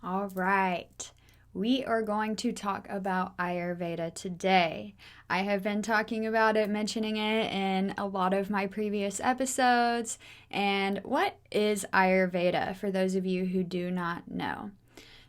All right. We are going to talk about Ayurveda today. I have been talking about it, mentioning it in a lot of my previous episodes. And what is Ayurveda for those of you who do not know?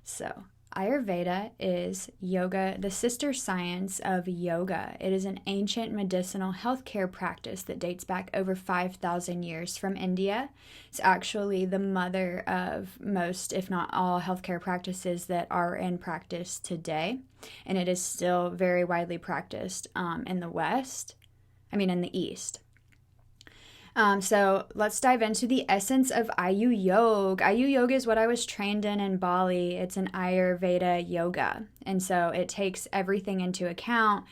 So, Ayurveda is yoga, the sister science of yoga. It is an ancient medicinal healthcare practice that dates back over 5,000 years from India. It's actually the mother of most, if not all, healthcare practices that are in practice today. And it is still very widely practiced in the East. So let's dive into the essence of Ayu Yoga. Ayu Yoga is what I was trained in Bali. It's an Ayurveda yoga. And so it takes everything into account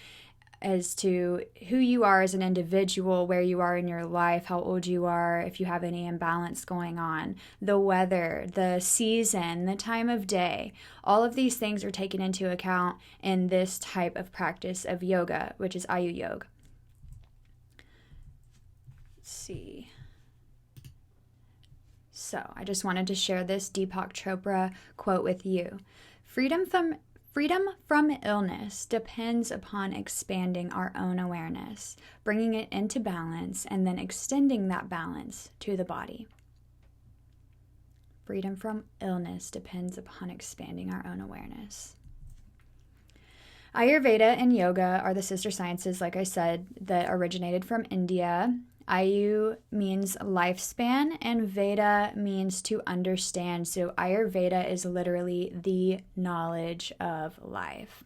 as to who you are as an individual, where you are in your life, how old you are, if you have any imbalance going on, the weather, the season, the time of day. All of these things are taken into account in this type of practice of yoga, which is Ayu Yoga. See. So I just wanted to share this Deepak Chopra quote with you. Freedom from illness depends upon expanding our own awareness, bringing it into balance, and then extending that balance to the body. Freedom from illness depends upon expanding our own awareness. Ayurveda and yoga are the sister sciences, like I said, that originated from India. Ayu means lifespan and Veda means to understand. So Ayurveda is literally the knowledge of life.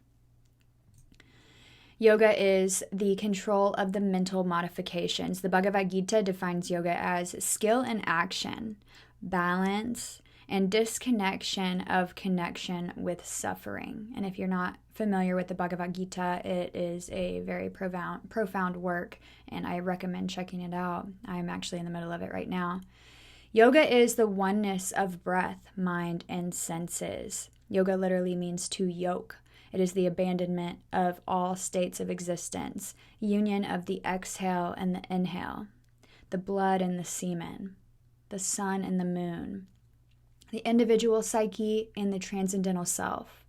Yoga is the control of the mental modifications. The Bhagavad Gita defines yoga as skill in action, balance, and disconnection of connection with suffering. And if you're not familiar with the Bhagavad Gita, it is a very profound work, and I recommend checking it out. I'm actually in the middle of it right now. Yoga is the oneness of breath, mind, and senses. Yoga literally means to yoke. It is the abandonment of all states of existence, union of the exhale and the inhale, the blood and the semen, the sun and the moon, the individual psyche and the transcendental self.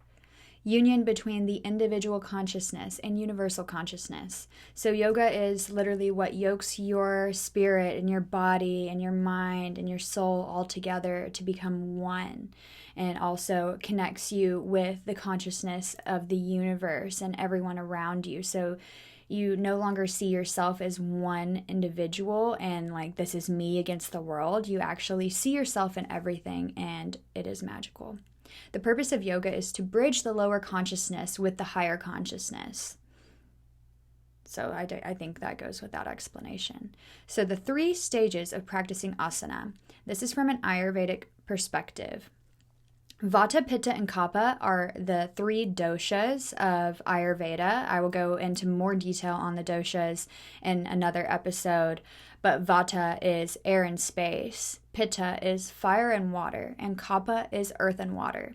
Union between the individual consciousness and universal consciousness. So yoga is literally what yokes your spirit and your body and your mind and your soul all together to become one, and also connects you with the consciousness of the universe and everyone around you. So you no longer see yourself as one individual and like, this is me against the world. You actually see yourself in everything, and it is magical. The purpose of yoga is to bridge the lower consciousness with the higher consciousness. So I think that goes without explanation. So the 3 stages of practicing asana. This is from an Ayurvedic perspective. Vata, Pitta, and Kapha are the 3 doshas of Ayurveda. I will go into more detail on the doshas in another episode, but Vata is air and space, Pitta is fire and water, and Kapha is earth and water.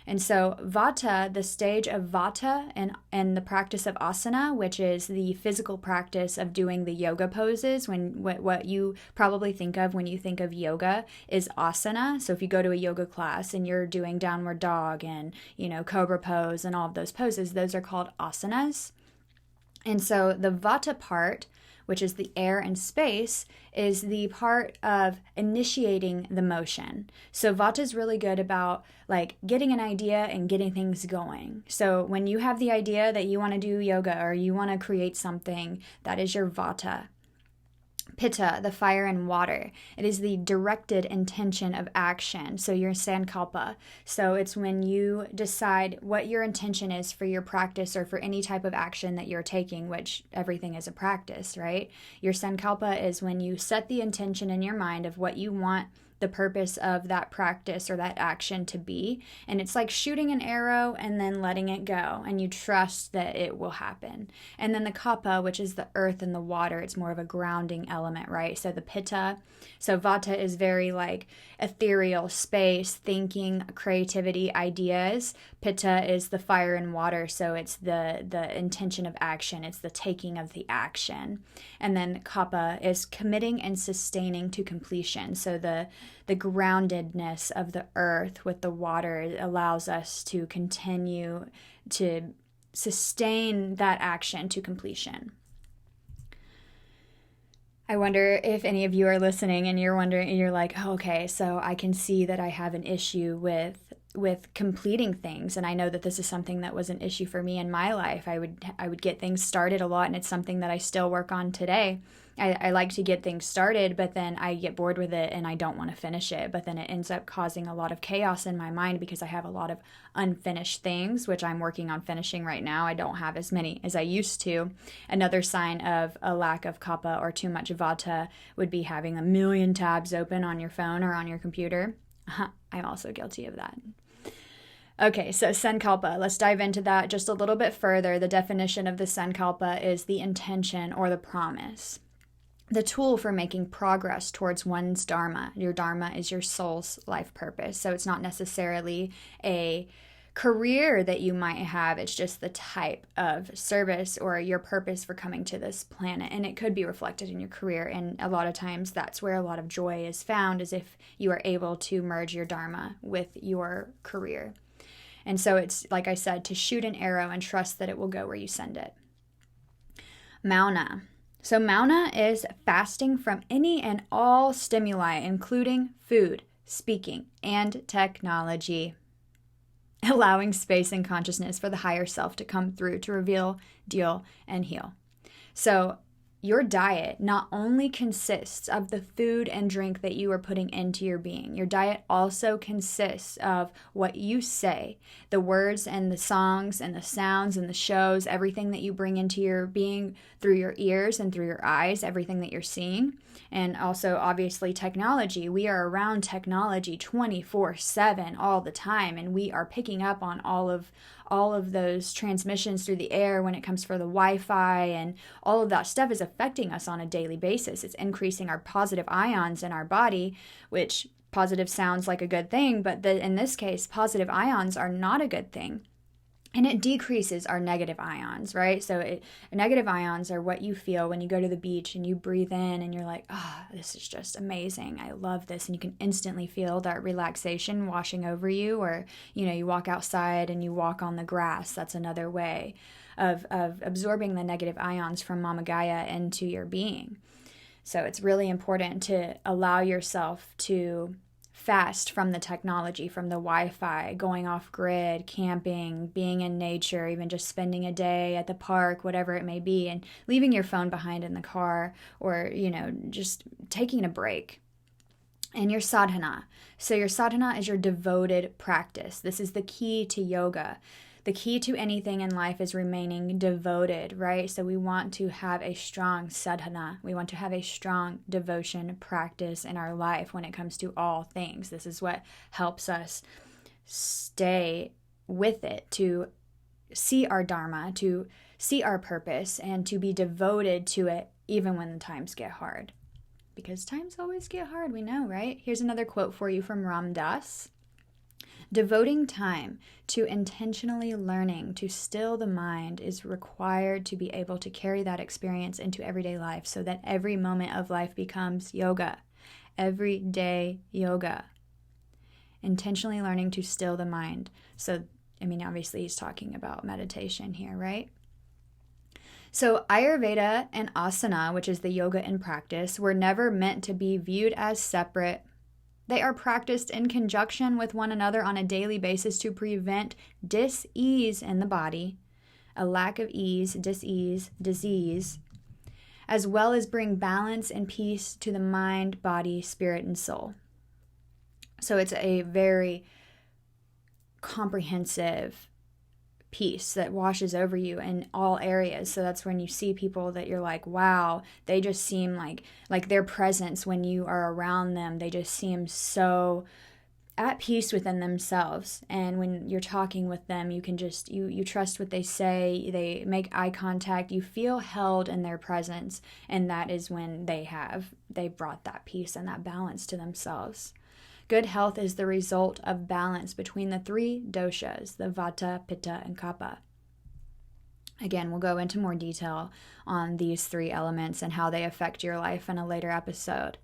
And so Vata, the stage of Vata and the practice of asana, which is the physical practice of doing the yoga poses, what you probably think of when you think of yoga is asana. So if you go to a yoga class and you're doing downward dog and, cobra pose and all of those poses, those are called asanas. And so the Vata part, which is the air and space, is the part of initiating the motion. So Vata is really good about like getting an idea and getting things going. So when you have the idea that you want to do yoga or you want to create something, that is your Vata. Pitta, the fire and water. It is the directed intention of action. So your sankalpa. So it's when you decide what your intention is for your practice or for any type of action that you're taking, which everything is a practice, right? Your sankalpa is when you set the intention in your mind of what you want the purpose of that practice or that action to be. And it's like shooting an arrow and then letting it go, and you trust that it will happen. And then the kapha, which is the earth and the water, it's more of a grounding element, right? So the pitta, so vata is very like ethereal, space, thinking, creativity, ideas. Pitta is the fire and water, so it's the intention of action, it's the taking of the action. And then kapha is committing and sustaining to completion. So the the groundedness of the earth with the water. It allows us to continue to sustain that action to completion. I wonder if any of you are listening and you're wondering, and you're like, oh, okay, so I can see that I have an issue with completing things, and I know that this is something that was an issue for me in my life. I would get things started a lot, and it's something that I still work on today. I like to get things started, but then I get bored with it and I don't want to finish it. But then it ends up causing a lot of chaos in my mind because I have a lot of unfinished things, which I'm working on finishing right now. I don't have as many as I used to. Another sign of a lack of kapha or too much vata would be having a million tabs open on your phone or on your computer. I'm also guilty of that. Okay, so sankalpa, let's dive into that just a little bit further. The definition of the sankalpa is the intention or the promise, the tool for making progress towards one's dharma. Your dharma is your soul's life purpose. So it's not necessarily a career that you might have. It's just the type of service or your purpose for coming to this planet. And it could be reflected in your career. And a lot of times that's where a lot of joy is found, is if you are able to merge your dharma with your career. And so it's, like I said, to shoot an arrow and trust that it will go where you send it. Mauna. So mauna is fasting from any and all stimuli, including food, speaking, and technology. Allowing space and consciousness for the higher self to come through to reveal, deal, and heal. So your diet not only consists of the food and drink that you are putting into your being, your diet also consists of what you say, the words and the songs and the sounds and the shows, everything that you bring into your being through your ears and through your eyes, everything that you're seeing. And also, obviously, technology. We are around technology 24/7 all the time, and we are picking up on all of those transmissions through the air when it comes for the Wi-Fi, and all of that stuff is affecting us on a daily basis. It's increasing our positive ions in our body, which positive sounds like a good thing, but in this case, positive ions are not a good thing. And it decreases our negative ions, right? So negative ions are what you feel when you go to the beach and you breathe in and you're like, oh, this is just amazing. I love this. And you can instantly feel that relaxation washing over you. Or, you walk outside and you walk on the grass. That's another way of absorbing the negative ions from Mama Gaia into your being. So it's really important to allow yourself to fast from the technology, from the Wi-Fi, going off grid, camping, being in nature, even just spending a day at the park, whatever it may be, and leaving your phone behind in the car, or, just taking a break. And your sadhana. So your sadhana is your devoted practice. This is the key to yoga. The key to anything in life is remaining devoted, right? So we want to have a strong sadhana. We want to have a strong devotion practice in our life when it comes to all things. This is what helps us stay with it, to see our dharma, to see our purpose, and to be devoted to it even when the times get hard. Because times always get hard, we know, right? Here's another quote for you from Ram Dass. Devoting time to intentionally learning to still the mind is required to be able to carry that experience into everyday life, so that every moment of life becomes yoga, everyday yoga. Intentionally learning to still the mind. So, obviously he's talking about meditation here, right? So Ayurveda and asana, which is the yoga in practice, were never meant to be viewed as separate. They are practiced in conjunction with one another on a daily basis to prevent dis-ease in the body, a lack of ease, dis-ease, disease, as well as bring balance and peace to the mind, body, spirit, and soul. So it's a very comprehensive peace that washes over you in all areas. So that's when you see people that you're like, wow, they just seem like their presence when you are around them, they just seem so at peace within themselves. And when you're talking with them, you can just, you trust what they say, they make eye contact, you feel held in their presence. And that is when they brought that peace and that balance to themselves. Good health is the result of balance between the three doshas, the vata, pitta, and kapha. Again, we'll go into more detail on these three elements and how they affect your life in a later episode.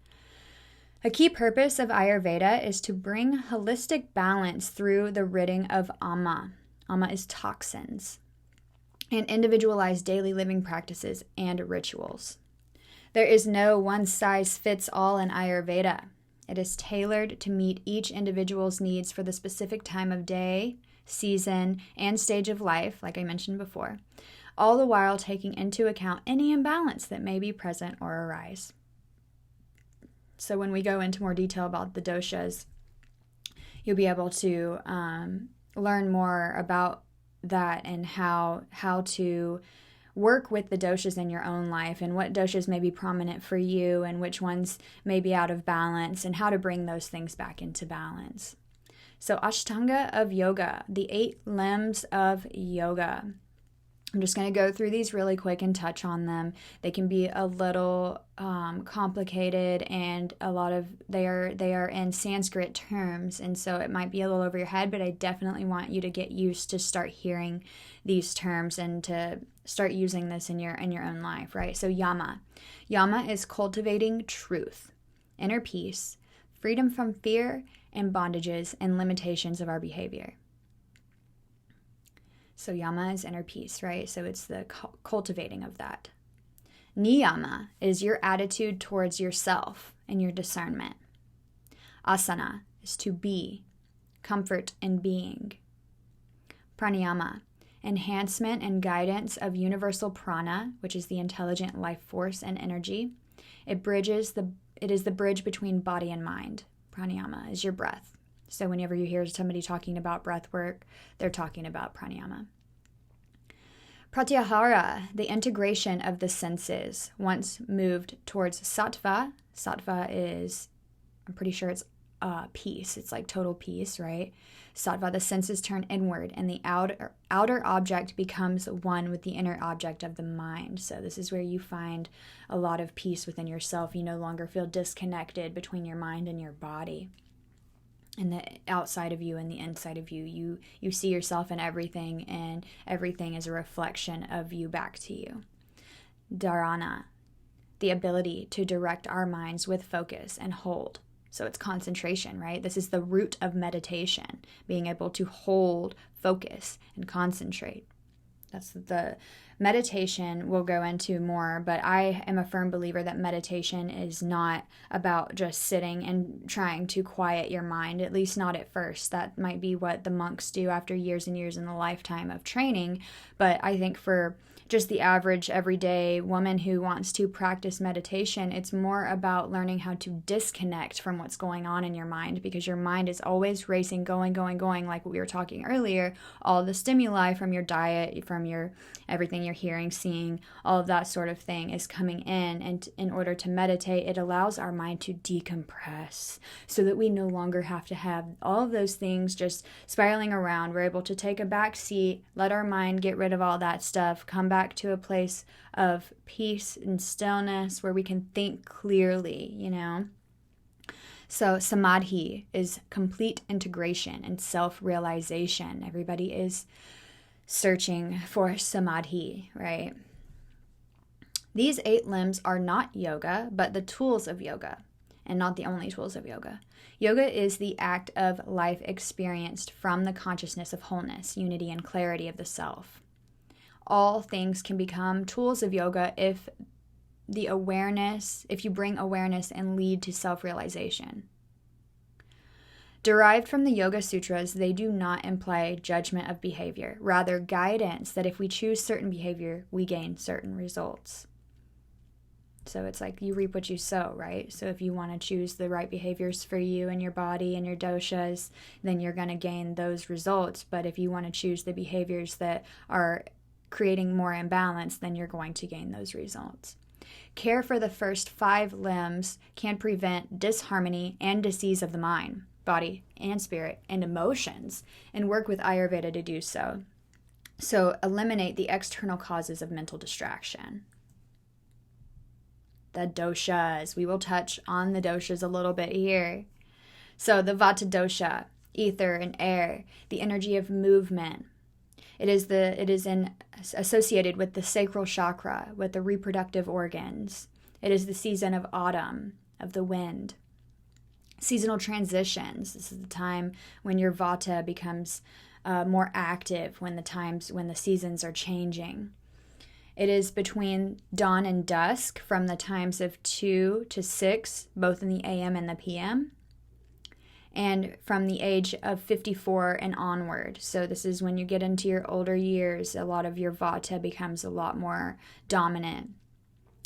A key purpose of Ayurveda is to bring holistic balance through the ridding of ama. Ama is toxins, and individualized daily living practices and rituals. There is no one-size-fits-all in Ayurveda. It is tailored to meet each individual's needs for the specific time of day, season, and stage of life, like I mentioned before, all the while taking into account any imbalance that may be present or arise. So when we go into more detail about the doshas, you'll be able to learn more about that and how to work with the doshas in your own life and what doshas may be prominent for you and which ones may be out of balance and how to bring those things back into balance. So Ashtanga of yoga, the 8 limbs of yoga. I'm just going to go through these really quick and touch on them. They can be a little complicated, and a lot of they are in Sanskrit terms, and so it might be a little over your head, but I definitely want you to get used to start hearing these terms and to start using this in your own life, right? So yama. Yama is cultivating truth, inner peace, freedom from fear and bondages and limitations of our behavior. So yama is inner peace, right? So it's the cultivating of that. Niyama is your attitude towards yourself and your discernment. Asana is to be, comfort in being. Pranayama, enhancement and guidance of universal prana, which is the intelligent life force and energy. It is the bridge between body and mind. Pranayama is your breath. So whenever you hear somebody talking about breath work, they're talking about pranayama. Pratyahara, the integration of the senses, once moved towards sattva. Sattva is, I'm pretty sure it's peace. It's like total peace, right? Sattva, the senses turn inward and the outer object becomes one with the inner object of the mind. So this is where you find a lot of peace within yourself. You no longer feel disconnected between your mind and your body. And the outside of you and the inside of you, you see yourself in everything, and everything is a reflection of you back to you. Dharana, the ability to direct our minds with focus and hold. So it's concentration, right? This is the root of meditation, being able to hold, focus, and concentrate. That's the meditation we'll go into more, but I am a firm believer that meditation is not about just sitting and trying to quiet your mind, at least not at first. That might be what the monks do after years and years in the lifetime of training, but I think for just the average everyday woman who wants to practice meditation, it's more about learning how to disconnect from what's going on in your mind, because your mind is always racing, going, like we were talking earlier. All the stimuli from your diet, from your everything you're hearing, seeing, all of that sort of thing is coming in, and in order to meditate, it allows our mind to decompress so that we no longer have to have all of those things just spiraling around. We're able to take a back seat, let our mind get rid of all that stuff, come back to a place of peace and stillness where we can think clearly, So samadhi is complete integration and self-realization. Everybody is searching for samadhi, right? These 8 limbs are not yoga, but the tools of yoga, and not the only tools of yoga. Yoga is the act of life experienced from the consciousness of wholeness, unity, and clarity of the self. All things can become tools of yoga if you bring awareness and lead to self-realization. Derived from the Yoga Sutras, they do not imply judgment of behavior, rather guidance that if we choose certain behavior, we gain certain results. So it's like you reap what you sow, right? So if you want to choose the right behaviors for you and your body and your doshas, then you're going to gain those results. But if you want to choose the behaviors that are creating more imbalance, then you're going to gain those results. Care for the first 5 limbs can prevent disharmony and disease of the mind, body, and spirit, and emotions, and work with Ayurveda to do so. So eliminate the external causes of mental distraction. The doshas. We will touch on the doshas a little bit here. So the Vata dosha, ether and air, the energy of movement. It is associated with the sacral chakra, with the reproductive organs. It is the season of autumn, of the wind. Seasonal transitions. This is the time when your vata becomes more active, when the seasons are changing. It is between dawn and dusk, from the times of 2 to 6, both in the AM and the PM, and from the age of 54 and onward. So this is when you get into your older years, a lot of your vata becomes a lot more dominant.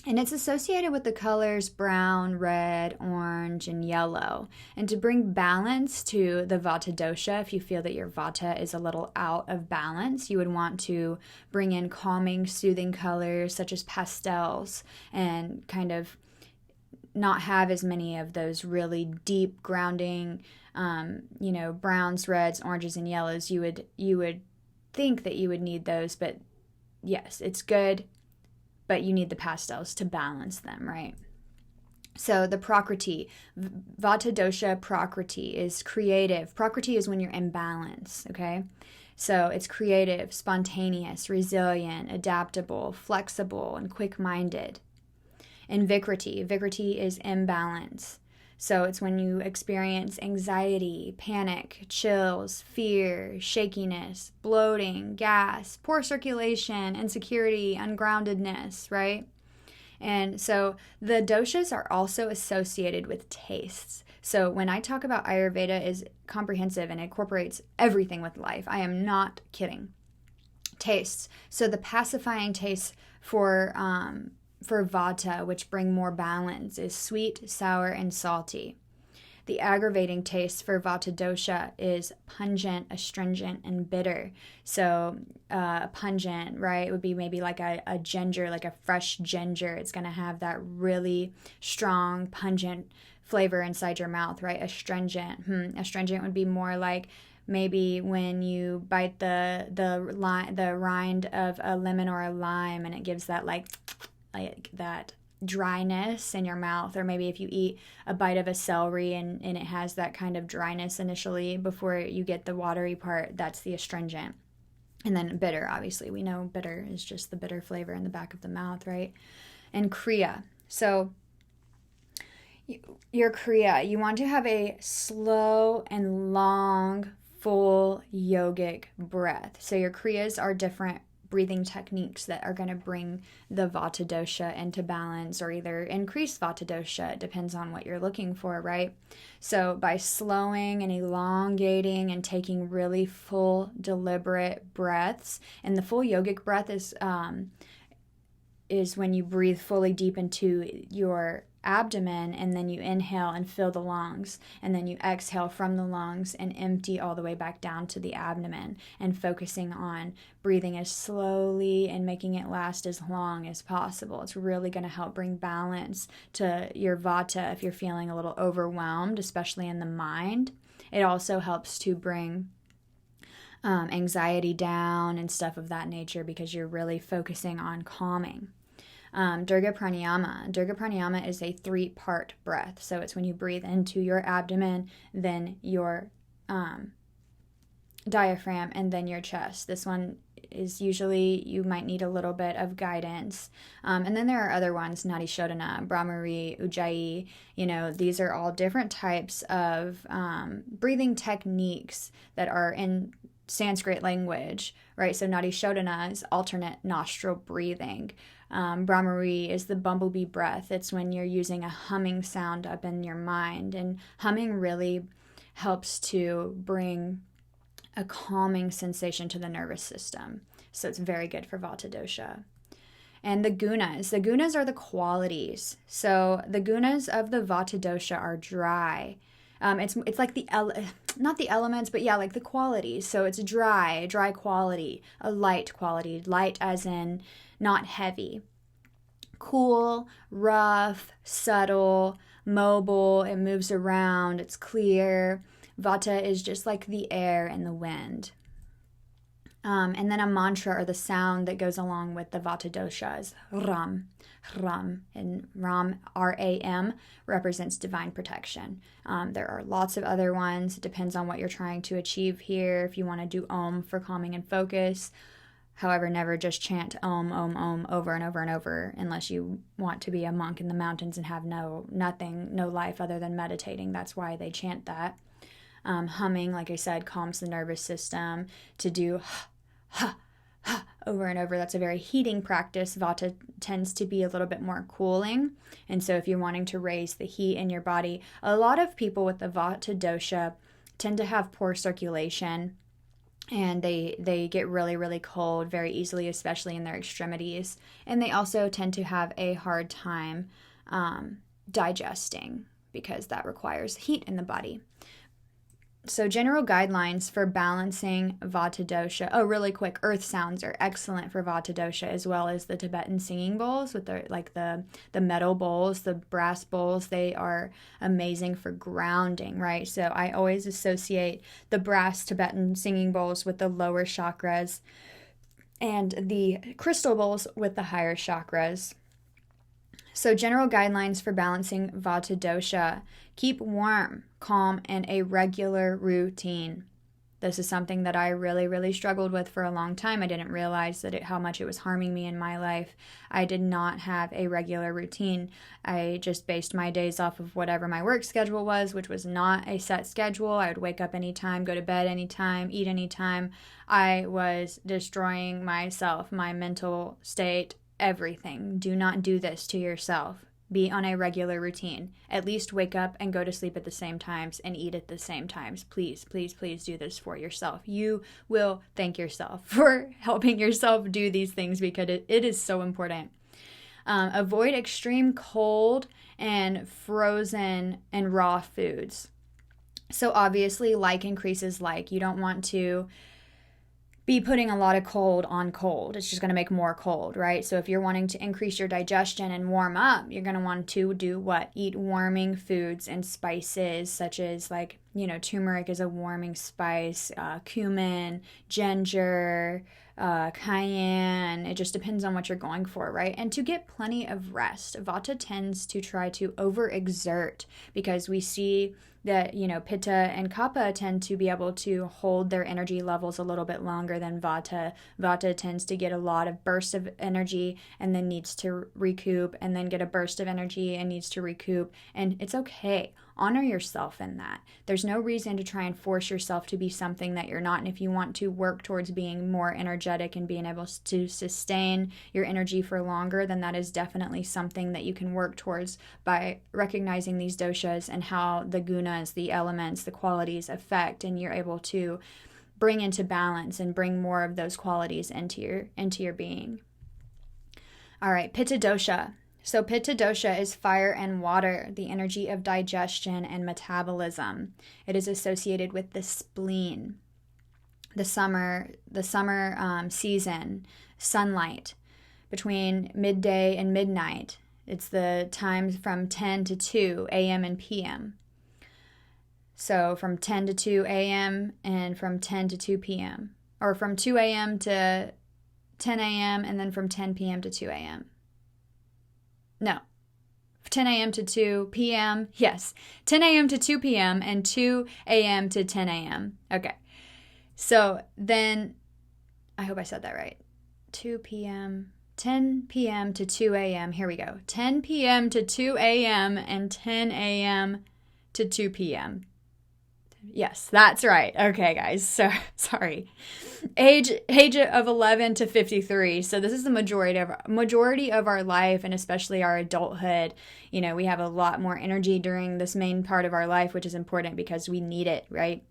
And it's associated with the colors brown, red, orange, and yellow. And to bring balance to the vata dosha, if you feel that your vata is a little out of balance, you would want to bring in calming, soothing colors such as pastels, and kind of not have as many of those really deep grounding, browns, reds, oranges, and yellows. You would think that you would need those, but yes, it's good, but you need the pastels to balance them, right? So the Prakriti, Vata dosha Prakriti is creative. Prakriti is when you're in balance, okay? So it's creative, spontaneous, resilient, adaptable, flexible, and quick-minded. And Vikriti is imbalance. So it's when you experience anxiety, panic, chills, fear, shakiness, bloating, gas, poor circulation, insecurity, ungroundedness, right? And so the doshas are also associated with tastes. So when I talk about Ayurveda is comprehensive and incorporates everything with life, I am not kidding. Tastes. So the pacifying tastes for vata, which bring more balance, is sweet, sour, and salty. The aggravating taste for vata dosha is pungent, astringent, and bitter. So pungent, right, would be maybe like a ginger, like a fresh ginger. It's going to have that really strong, pungent flavor inside your mouth, right? Astringent. Astringent would be more like maybe when you bite the rind of a lemon or a lime, and it gives that like that dryness in your mouth. Or maybe if you eat a bite of a celery and it has that kind of dryness initially before you get the watery part, that's the astringent. And then bitter, obviously we know bitter is just the bitter flavor in the back of the mouth, right? And kriya. So your kriya, you want to have a slow and long, full yogic breath. So your kriyas are different breathing techniques that are going to bring the vata dosha into balance, or either increase vata dosha. It depends on what you're looking for, right? So by slowing and elongating and taking really full, deliberate breaths, and the full yogic breath is when you breathe fully deep into your abdomen, and then you inhale and fill the lungs, and then you exhale from the lungs and empty all the way back down to the abdomen, and focusing on breathing as slowly and making it last as long as possible. It's really going to help bring balance to your vata if you're feeling a little overwhelmed, especially in the mind. It also helps to bring anxiety down and stuff of that nature, because you're really focusing on calming. Dirga Pranayama. Dirga Pranayama is a 3-part breath. So it's when you breathe into your abdomen, then your diaphragm, and then your chest. This one is usually, you might need a little bit of guidance. And then there are other ones, Nadi Shodhana, Brahmari, Ujjayi. These are all different types of breathing techniques that are in Sanskrit language, right? So Nadi Shodhana is alternate nostril breathing. Brahmari is the bumblebee breath. It's when you're using a humming sound up in your mind, and humming really helps to bring a calming sensation to the nervous system. So it's very good for vata dosha. And the gunas are the qualities. So the gunas of the vata dosha are dry. It's like not the elements, but yeah, like the qualities. So it's dry quality, a light quality, light as in not heavy. Cool, rough, subtle, mobile, it moves around, it's clear. Vata is just like the air and the wind. And then a mantra, or the sound that goes along with the vata dosha, is Ram. Ram, and Ram, R-A-M, represents divine protection. There are lots of other ones. It depends on what you're trying to achieve here. If you want to do Om for calming and focus, However, never just chant om over and over and over unless you want to be a monk in the mountains and have no life other than meditating. That's why they chant that. Humming, like I said, calms the nervous system. To do over and over, that's a very heating practice. Vata tends to be a little bit more cooling. And so if you're wanting to raise the heat in your body, a lot of people with the Vata dosha tend to have poor circulation, and they get really, really cold very easily, especially in their extremities. And they also tend to have a hard time digesting because that requires heat in the body. So general guidelines for balancing Vata dosha. Oh, really quick, earth sounds are excellent for Vata dosha, as well as the Tibetan singing bowls with the metal bowls, the brass bowls. They are amazing for grounding, right? So I always associate the brass Tibetan singing bowls with the lower chakras and the crystal bowls with the higher chakras. So general guidelines for balancing Vata dosha: keep warm, calm, and a regular routine. This is something that I really, really struggled with for a long time. I didn't realize how much it was harming me in my life. I did not have a regular routine. I just based my days off of whatever my work schedule was, which was not a set schedule. I would wake up anytime, go to bed anytime, eat anytime. I was destroying myself, my mental state, everything. Do not do this to yourself. Be on a regular routine. At least wake up and go to sleep at the same times and eat at the same times. Please, please, please do this for yourself. You will thank yourself for helping yourself do these things, because it is so important. Avoid extreme cold and frozen and raw foods. So obviously, like increases like. You don't want to be putting a lot of cold on cold. It's just going to make more cold, right? So if you're wanting to increase your digestion and warm up, you're going to want to do what? Eat warming foods and spices, such as turmeric is a warming spice, cumin, ginger, cayenne. It just depends on what you're going for, right? And to get plenty of rest. Vata tends to try to overexert, because we see that, Pitta and Kapha tend to be able to hold their energy levels a little bit longer than Vata. Vata tends to get a lot of bursts of energy and then needs to recoup, and then get a burst of energy and needs to recoup. And it's okay. Honor yourself in that. There's no reason to try and force yourself to be something that you're not. And if you want to work towards being more energetic and being able to sustain your energy for longer, then that is definitely something that you can work towards by recognizing these doshas and how the gunas, the elements, the qualities affect, and you're able to bring into balance and bring more of those qualities into your being. All right, Pitta dosha. So Pitta dosha is fire and water, the energy of digestion and metabolism. It is associated with the spleen, the summer season, sunlight, between midday and midnight. It's the times from 10 to 2 a.m. and p.m. So from 10 to 2 a.m. and from 10 to 2 p.m. Or from 2 a.m. to 10 a.m. and then from 10 p.m. to 2 a.m. No, 10 a.m. to 2 p.m. Yes, 10 a.m. to 2 p.m. and 2 a.m. to 10 a.m. Okay, so then, I hope I said that right. 2 p.m., 10 p.m. to 2 a.m. Here we go. 10 p.m. to 2 a.m. and 10 a.m. to 2 p.m. Yes, that's right. Okay, guys. So sorry. Age of 11 to 53. So this is the majority of our life, and especially our adulthood. We have a lot more energy during this main part of our life, which is important because we need it, right?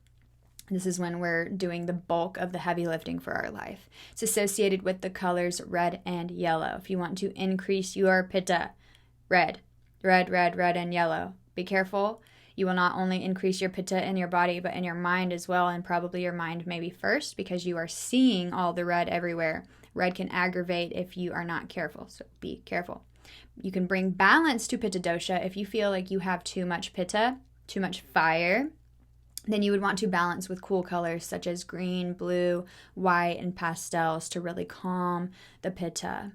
This is when we're doing the bulk of the heavy lifting for our life. It's associated with the colors red and yellow. If you want to increase your pitta, red, and yellow. Be careful. You will not only increase your pitta in your body, but in your mind as well, and probably your mind maybe first, because you are seeing all the red everywhere. Red can aggravate if you are not careful, so be careful. You can bring balance to pitta dosha if you feel like you have too much pitta, too much fire. Then you would want to balance with cool colors such as green, blue, white, and pastels to really calm the pitta.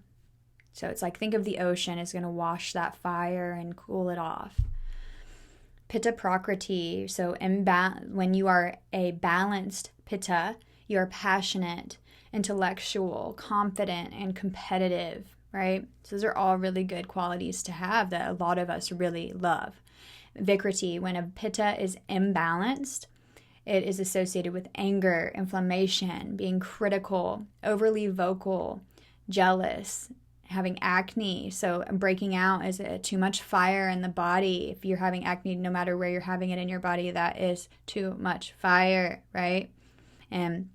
So it's like, think of the ocean is going to wash that fire and cool it off. Pitta prakriti, so when you are a balanced pitta, You are passionate, intellectual, confident, and competitive, right? So those are all really good qualities to have that a lot of us really love. Vikriti, when a pitta is imbalanced, it is associated with anger, inflammation, being critical, overly vocal, jealous, having acne. So breaking out is too much fire in the body. If you're having acne, no matter where you're having it in your body, that is too much fire, right? And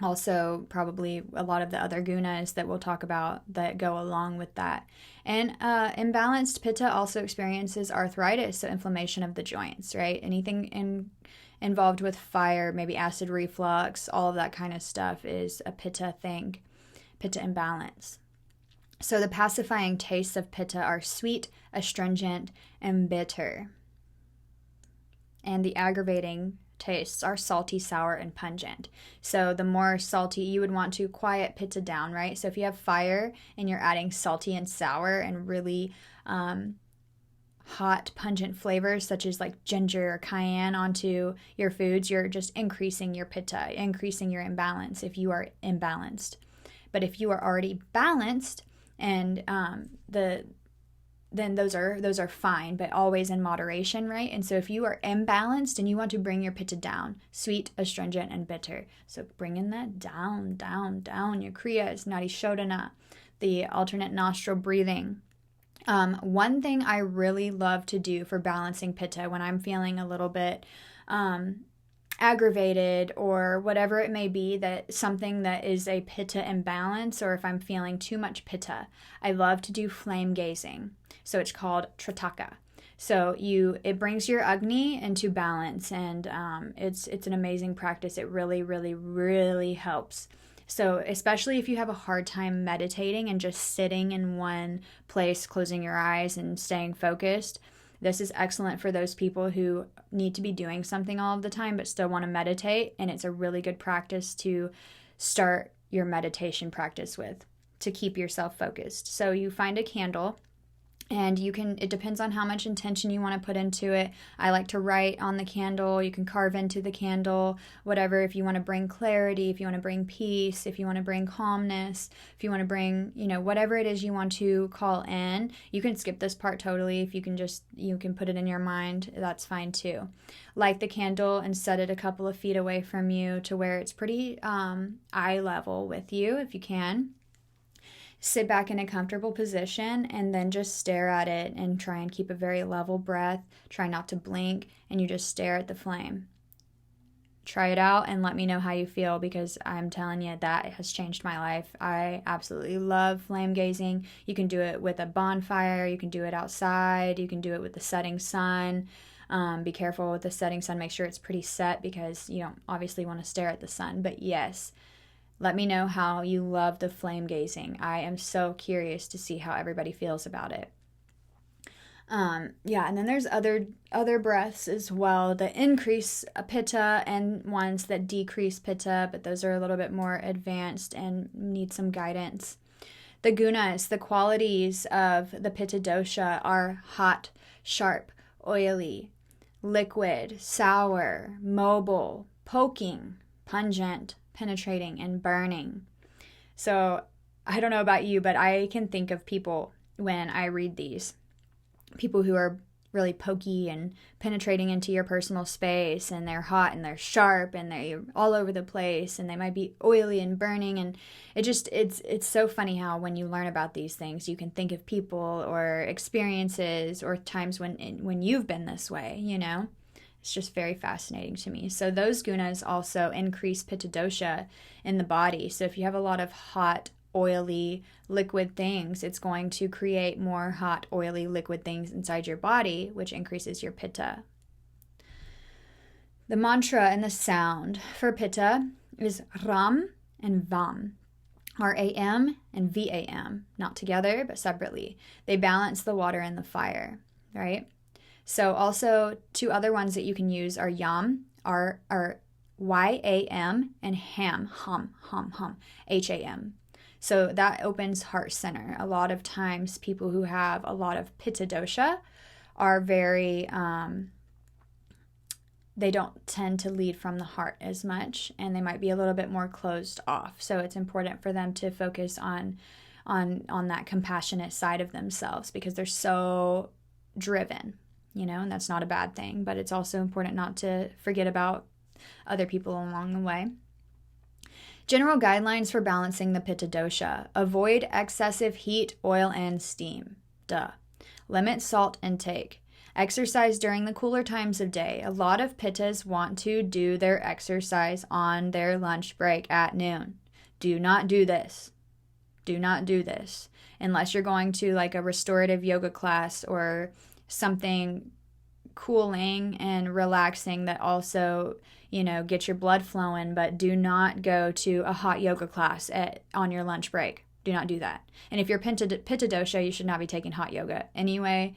also probably a lot of the other gunas that we'll talk about that go along with that. And imbalanced pitta also experiences arthritis, so inflammation of the joints, right? Anything involved with fire, maybe acid reflux, all of that kind of stuff is a pitta thing, pitta imbalance. So the pacifying tastes of pitta are sweet, astringent, and bitter. And the aggravating tastes are salty, sour, and pungent. So the more salty, you would want to quiet pitta down, right? So if you have fire and you're adding salty and sour and really hot, pungent flavors such as like ginger or cayenne onto your foods, you're just increasing your pitta, increasing your imbalance if you are imbalanced. But if you are already balanced, and then those are fine, but always in moderation, right? And so if you are imbalanced and you want to bring your pitta down, sweet, astringent, and bitter. So bringing that down, down, down. Your kriya is nadi shodhana, the alternate nostril breathing. One thing I really love to do for balancing pitta when I'm feeling a little bit aggravated or whatever it may be, that something that is a pitta imbalance, or if I'm feeling too much pitta, I love to do flame gazing. So it's called tritaka. So it brings your agni into balance, and it's an amazing practice. It really, really, really helps. So especially if you have a hard time meditating and just sitting in one place, closing your eyes and staying focused, this is excellent for those people who need to be doing something all of the time but still want to meditate, and it's a really good practice to start your meditation practice with to keep yourself focused. So you find a candle, and it depends on how much intention you want to put into it. I like to write on the candle. You can carve into the candle, whatever. If you want to bring clarity, if you want to bring peace, if you want to bring calmness, if you want to bring, whatever it is you want to call in. You can skip this part totally. If you can put it in your mind, that's fine too. Light the candle and set it a couple of feet away from you to where it's pretty eye level with you, if you can. Sit back in a comfortable position and then just stare at it and try and keep a very level breath. Try not to blink, and you just stare at the flame. Try it out and let me know how you feel, because I'm telling you, that has changed my life. I absolutely love flame gazing. You can do it with a bonfire. You can do it outside. You can do it with the setting sun. Be careful with the setting sun. Make sure it's pretty set, because you don't obviously want to stare at the sun. But yes, let me know how you love the flame gazing. I am so curious to see how everybody feels about it. And then there's other breaths as well that increase pitta and ones that decrease pitta, but those are a little bit more advanced and need some guidance. The gunas, the qualities of the pitta dosha, are hot, sharp, oily, liquid, sour, mobile, poking, pungent, penetrating, and burning. So I don't know about you, but I can think of people when I read these, people who are really pokey and penetrating into your personal space, and they're hot and they're sharp and they're all over the place, and they might be oily and burning, and it's so funny how when you learn about these things, you can think of people or experiences or times when you've been this way, It's just very fascinating to me. So those gunas also increase pitta dosha in the body. So if you have a lot of hot, oily, liquid things, it's going to create more hot, oily, liquid things inside your body, which increases your pitta. The mantra and the sound for pitta is Ram and Vam. R-A-M and V-A-M. Not together, but separately. They balance the water and the fire, right? So also two other ones that you can use are yam, are Y-A-M, and ham, hum, H-A-M. So that opens heart center. A lot of times people who have a lot of pitta dosha are very they don't tend to lead from the heart as much, and they might be a little bit more closed off. So it's important for them to focus on that compassionate side of themselves, because they're so driven, and that's not a bad thing, but it's also important not to forget about other people along the way. General guidelines for balancing the Pitta dosha: avoid excessive heat, oil, and steam. Duh. Limit salt intake. Exercise during the cooler times of day. A lot of Pittas want to do their exercise on their lunch break at noon. Do not do this. Do not do this. Unless you're going to like a restorative yoga class or something cooling and relaxing that also, get your blood flowing, but do not go to a hot yoga class on your lunch break. Do not do that. And if you're Pitta dosha, you should not be taking hot yoga. Anyway,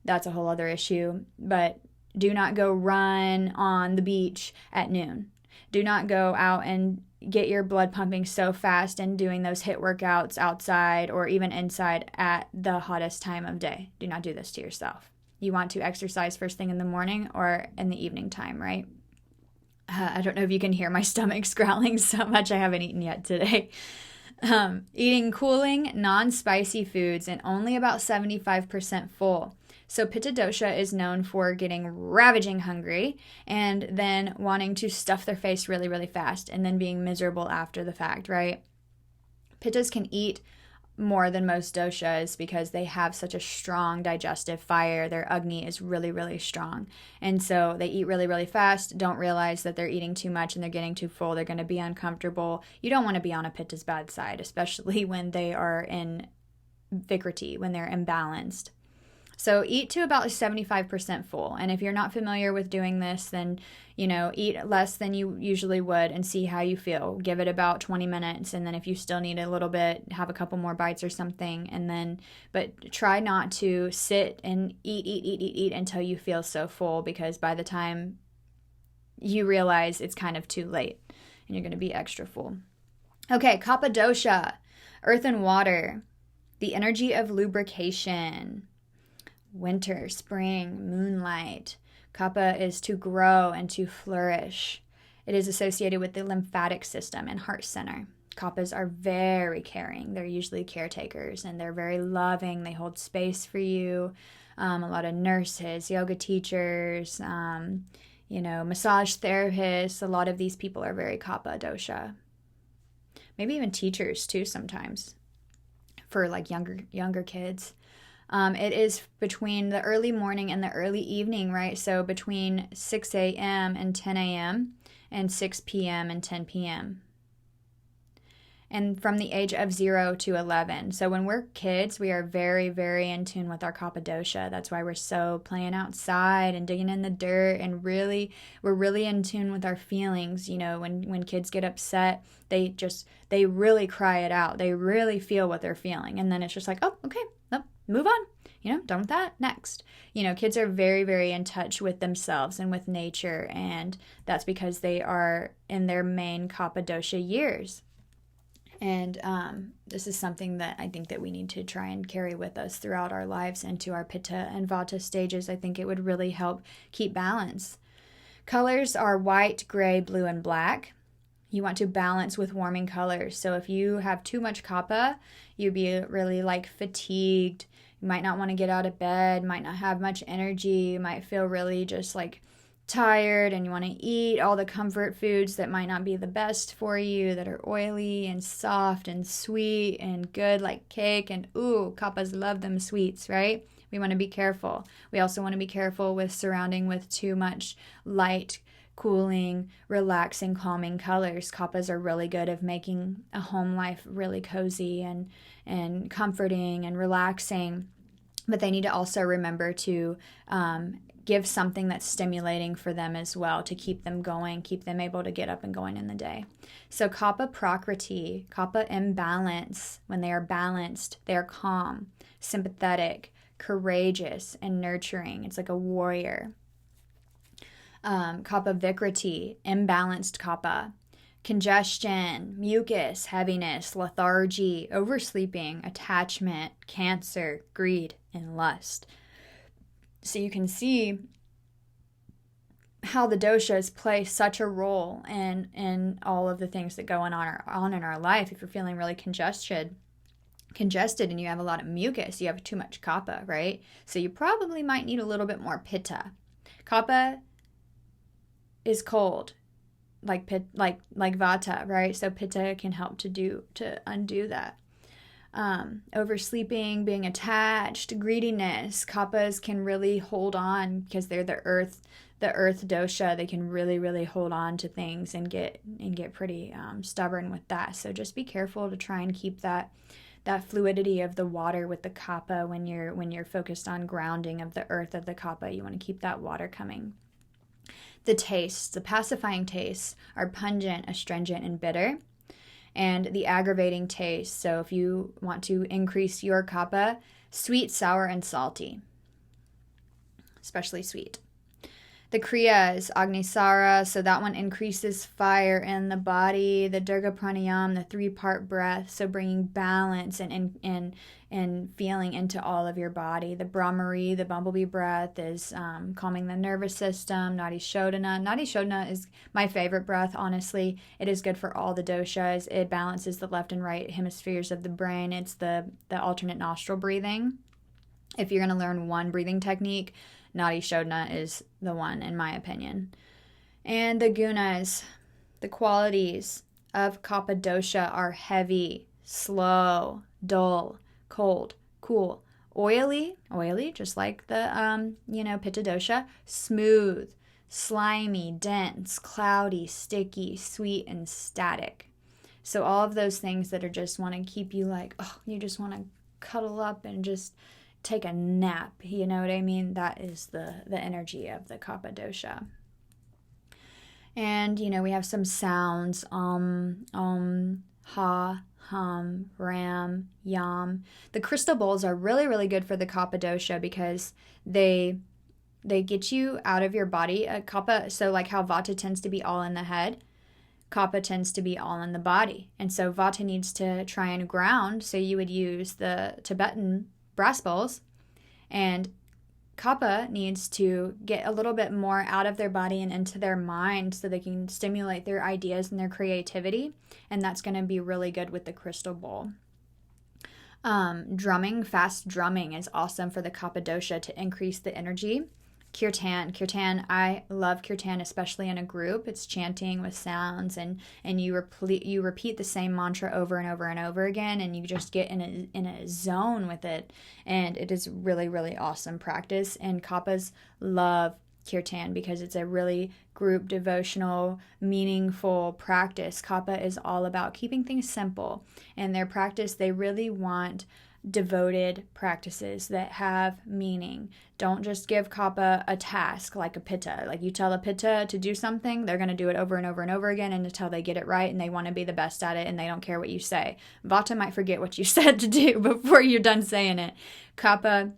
that's a whole other issue. But do not go run on the beach at noon. Do not go out and get your blood pumping so fast and doing those HIIT workouts outside or even inside at the hottest time of day. Do not do this to yourself. You want to exercise first thing in the morning or in the evening time, right? I don't know if you can hear my stomach growling so much. I haven't eaten yet today. Eating cooling, non-spicy foods and only about 75% full. So Pitta dosha is known for getting ravaging hungry and then wanting to stuff their face really, really fast and then being miserable after the fact, right? Pittas can eat more than most doshas because they have such a strong digestive fire. Their Agni is really, really strong. And so they eat really, really fast, don't realize that they're eating too much and they're getting too full. They're going to be uncomfortable. You don't want to be on a Pitta's bad side, especially when they are in Vikriti, when they're imbalanced. So eat to about 75% full. And if you're not familiar with doing this, then, eat less than you usually would and see how you feel. Give it about 20 minutes. And then if you still need a little bit, have a couple more bites or something. But try not to sit and eat until you feel so full, because by the time you realize it's kind of too late and you're going to be extra full. Okay, Kapha dosha, earth and water, the energy of lubrication. Winter, spring, moonlight. Kapha is to grow and to flourish. It is associated with the lymphatic system and heart center. Kaphas are very caring. They're usually caretakers and they're very loving. They hold space for you. A lot of nurses, yoga teachers, massage therapists. A lot of these people are very Kapha dosha. Maybe even teachers too sometimes for like younger kids. It is between the early morning and the early evening, right? So between 6 a.m. and 10 a.m. and 6 p.m. and 10 p.m. And from the age of 0 to 11. So when we're kids, we are very, very in tune with our Kapha dosha. That's why we're so playing outside and digging in the dirt, and we're really in tune with our feelings. When kids get upset, they really cry it out. They really feel what they're feeling. And then it's just like, oh, okay, move on, done with that, next. Kids are very, very in touch with themselves and with nature, and that's because they are in their main Kapha dosha years. And this is something that I think that we need to try and carry with us throughout our lives into our Pitta and Vata stages. I think it would really help keep balance. Colors are white, gray, blue, and black. You want to balance with warming colors. So if you have too much Kapha, you'd be really fatigued. You might not want to get out of bed, might not have much energy. You might feel really just tired, and you want to eat all the comfort foods that might not be the best for you, that are oily and soft and sweet and good, like cake. And Kaphas love them sweets, right? We want to be careful. We also want to be careful with surrounding with too much light, cooling, relaxing, calming colors. Kaphas are really good at making a home life really cozy and comforting and relaxing. But they need to also remember to give something that's stimulating for them as well, to keep them going, keep them able to get up and going in the day. So Kapha Prakriti, Kapha imbalance, when they are balanced, they are calm, sympathetic, courageous, and nurturing. It's like a warrior. Kapha Vikriti, imbalanced Kapha, congestion, mucus, heaviness, lethargy, oversleeping, attachment, cancer, greed, and lust. So you can see how the doshas play such a role in all of the things that go on in our life. If you're feeling really congested and you have a lot of mucus, you have too much kapha, right? So you probably might need a little bit more pitta. Kapha is cold, like vata, right? So pitta can help to undo that. Oversleeping, being attached, greediness. Kappas can really hold on because they're the earth dosha. They can really, really hold on to things and get pretty stubborn with that. So just be careful to try and keep that fluidity of the water with the kapha when you're focused on grounding of the earth of the kapha. You want to keep that water coming. The tastes, the pacifying tastes, are pungent, astringent, and bitter. And the aggravating taste, so if you want to increase your kapha, sweet, sour, and salty, especially sweet. The kriya is agnisara, so that one increases fire in the body. The Durga Pranayam, the 3-part breath, so bringing balance and feeling into all of your body. The Brahmari, the bumblebee breath, is calming the nervous system. Nadi Shodhana. Nadi Shodhana is my favorite breath, honestly. It is good for all the doshas. It balances the left and right hemispheres of the brain. It's the alternate nostril breathing. If you're going to learn one breathing technique, Nadi Shodhana is the one, in my opinion. And the gunas, the qualities of kapha dosha, are heavy, slow, dull, cold, cool, oily, just like the pitta dosha, smooth, slimy, dense, cloudy, sticky, sweet, and static. So all of those things that are just want to keep you like, oh, you just want to cuddle up and just take a nap, you know what I mean? That is the energy of the kapha dosha. And, we have some sounds, ha, hum, ram, yam. The crystal bowls are really, really good for the kapha dosha because they get you out of your body. Kapha, so like how vata tends to be all in the head, kapha tends to be all in the body. And so vata needs to try and ground, so you would use the Tibetan brass bowls, and kapha needs to get a little bit more out of their body and into their mind so they can stimulate their ideas and their creativity, and that's going to be really good with the crystal bowl. Drumming, fast drumming, is awesome for the kapha dosha to increase the energy. Kirtan, I love kirtan, especially in a group. It's chanting with sounds, and you repeat the same mantra over and over and over again, and you just get in a zone with it, and it is really, really awesome practice. And kappas love kirtan because it's a really group devotional, meaningful practice. Kapha is all about keeping things simple. In their practice, they really want devoted practices that have meaning. Don't just give kapha a task like a pitta. Like you tell a pitta to do something, they're going to do it over and over and over again and until they get it right, and they want to be the best at it, and they don't care what you say. Vata might forget what you said to do before you're done saying it. Kapha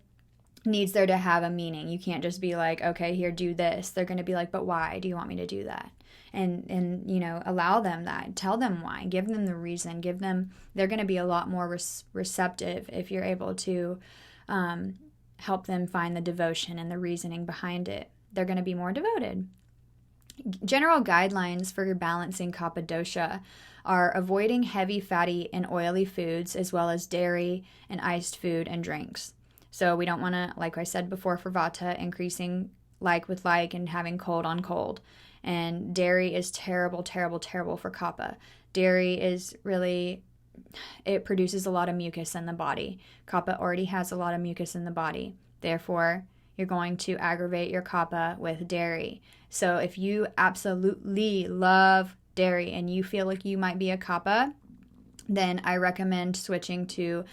needs there to have a meaning. You can't just be like, okay, here, do this. They're going to be like, but why do you want me to do that? And allow them that. Tell them why. Give them the reason. They're going to be a lot more receptive if you're able to help them find the devotion and the reasoning behind it. They're going to be more devoted. General guidelines for balancing kapha dosha are avoiding heavy, fatty, and oily foods, as well as dairy and iced food and drinks. So we don't want to, like I said before, for vata, increasing like with like and having cold on cold. And dairy is terrible, terrible, terrible for kapha. Dairy is really, it produces a lot of mucus in the body. Kapha already has a lot of mucus in the body. Therefore, you're going to aggravate your kapha with dairy. So if you absolutely love dairy and you feel like you might be a kapha, then I recommend switching to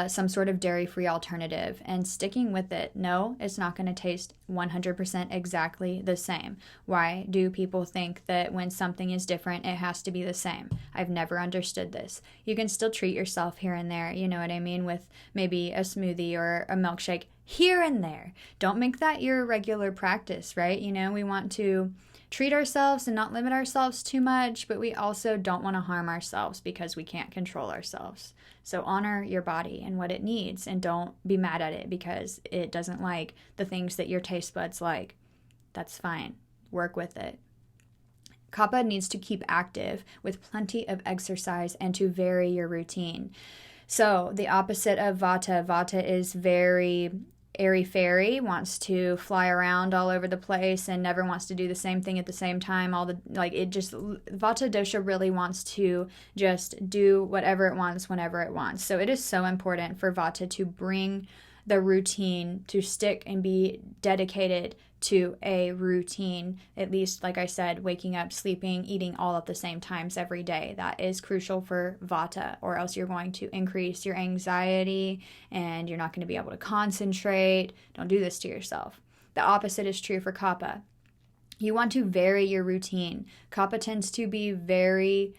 some sort of dairy-free alternative and sticking with it. No, it's not going to taste 100% exactly the same. Why do people think that when something is different, it has to be the same? I've never understood this. You can still treat yourself here and there, you know what I mean, with maybe a smoothie or a milkshake here and there. Don't make that your regular practice, right? We want to treat ourselves and not limit ourselves too much, but we also don't want to harm ourselves because we can't control ourselves. So honor your body and what it needs, and don't be mad at it because it doesn't like the things that your taste buds like. That's fine. work with it. Kapha needs to keep active with plenty of exercise and to vary your routine. So the opposite of Vata, Vata is very airy-fairy, wants to fly around all over the place and never wants to do the same thing at the same time. Vata dosha really wants to just do whatever it wants whenever it wants. So it is so important for Vata to bring the routine, to stick and be dedicated to a routine, at least, like I said, waking up, sleeping, eating all at the same times every day. That is crucial for Vata, or else you're going to increase your anxiety and you're not going to be able to concentrate. Don't do this to yourself. The opposite is true for Kapha. You want to vary your routine. Kapha tends to be very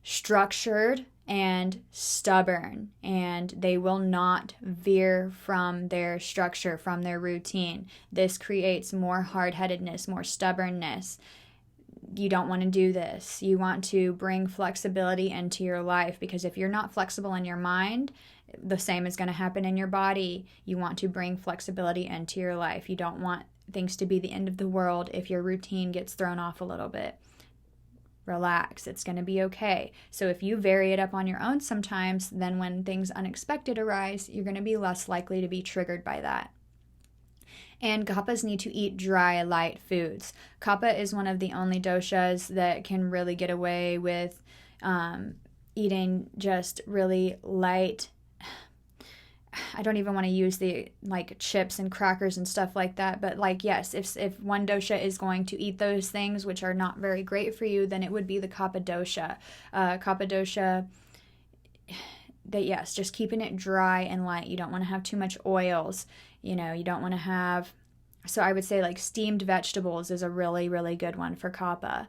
structured and stubborn, and they will not veer from their structure, from their routine. This creates more hard-headedness, more stubbornness. You don't want to do this. You want to bring flexibility into your life, because if you're not flexible in your mind, the same is going to happen in your body. You want to bring flexibility into your life. You don't want things to be the end of the world if your routine gets thrown off a little bit. Relax. It's going to be okay. So if you vary it up on your own sometimes, then when things unexpected arise, you're going to be less likely to be triggered by that. And Kaphas need to eat dry, light foods. Kapha is one of the only doshas that can really get away with eating just really light. I don't even want to use the chips and crackers and stuff like that, but yes, if one dosha is going to eat those things which are not very great for you, then it would be the Kapha dosha. Kapha dosha, just keeping it dry and light. You don't want to have too much oils. You don't want to have, so I would say steamed vegetables is a really, really good one for Kapha.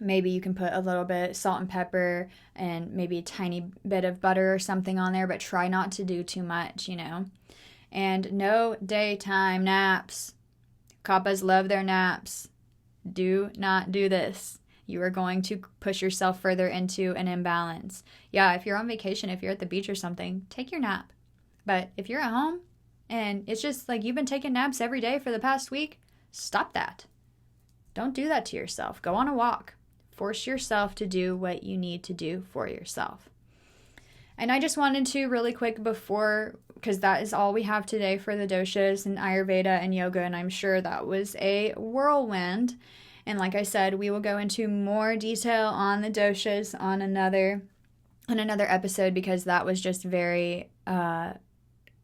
Maybe you can put a little bit salt and pepper and maybe a tiny bit of butter or something on there, but try not to do too much, And no daytime naps. Kaphas love their naps. Do not do this. You are going to push yourself further into an imbalance. Yeah, if you're on vacation, if you're at the beach or something, take your nap. But if you're at home and it's just you've been taking naps every day for the past week, stop that. Don't do that to yourself. Go on a walk. Force yourself to do what you need to do for yourself. And I just wanted to really quick because that is all we have today for the doshas and Ayurveda and yoga, and I'm sure that was a whirlwind. And like I said, we will go into more detail on the doshas on another episode, because that was just very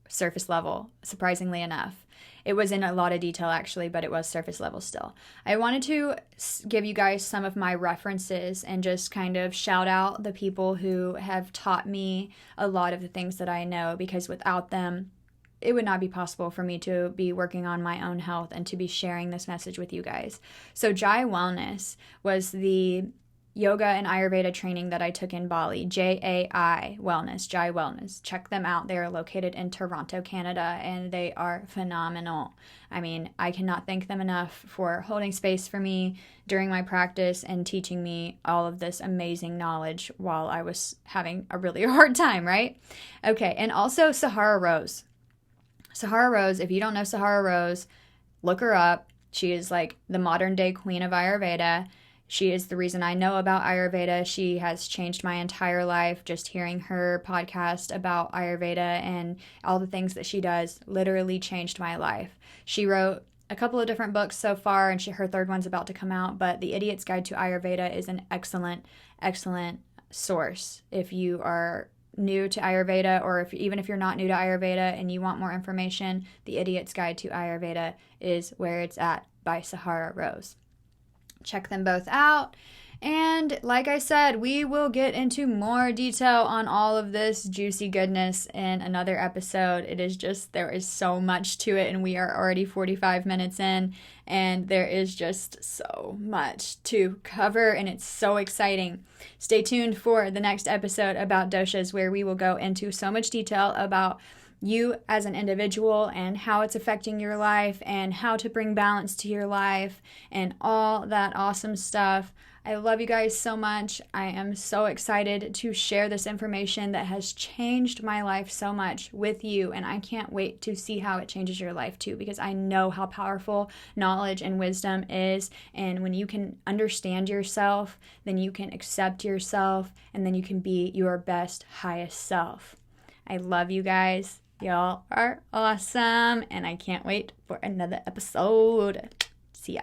surface level, surprisingly enough. It was in a lot of detail, actually, but it was surface level still. I wanted to give you guys some of my references and just kind of shout out the people who have taught me a lot of the things that I know, because without them, it would not be possible for me to be working on my own health and to be sharing this message with you guys. So Jai Wellness was the yoga and Ayurveda training that I took in Bali. Jai Wellness, Jai Wellness. Check them out. They are located in Toronto, Canada, and they are phenomenal. I mean, I cannot thank them enough for holding space for me during my practice and teaching me all of this amazing knowledge while I was having a really hard time, right? Okay, and also Sahara Rose. Sahara Rose, if you don't know Sahara Rose, look her up. She is the modern day queen of Ayurveda. She is the reason I know about Ayurveda. She has changed my entire life. Just hearing her podcast about Ayurveda and all the things that she does literally changed my life. She wrote a couple of different books so far, and her third one's about to come out, but The Idiot's Guide to Ayurveda is an excellent, excellent source. If you are new to Ayurveda, or even if you're not new to Ayurveda and you want more information, The Idiot's Guide to Ayurveda is where it's at, by Sahara Rose. Check them both out. And like I said, we will get into more detail on all of this juicy goodness in another episode. It is just, there is so much to it, and we are already 45 minutes in, and there is just so much to cover, and it's so exciting. Stay tuned for the next episode about doshas, where we will go into so much detail about you as an individual and how it's affecting your life and how to bring balance to your life and all that awesome stuff. I love you guys so much. I am so excited to share this information that has changed my life so much with you, and I can't wait to see how it changes your life too, because I know how powerful knowledge and wisdom is, and when you can understand yourself, then you can accept yourself, and then you can be your best, highest self. I love you guys. Y'all are awesome, and I can't wait for another episode. See ya.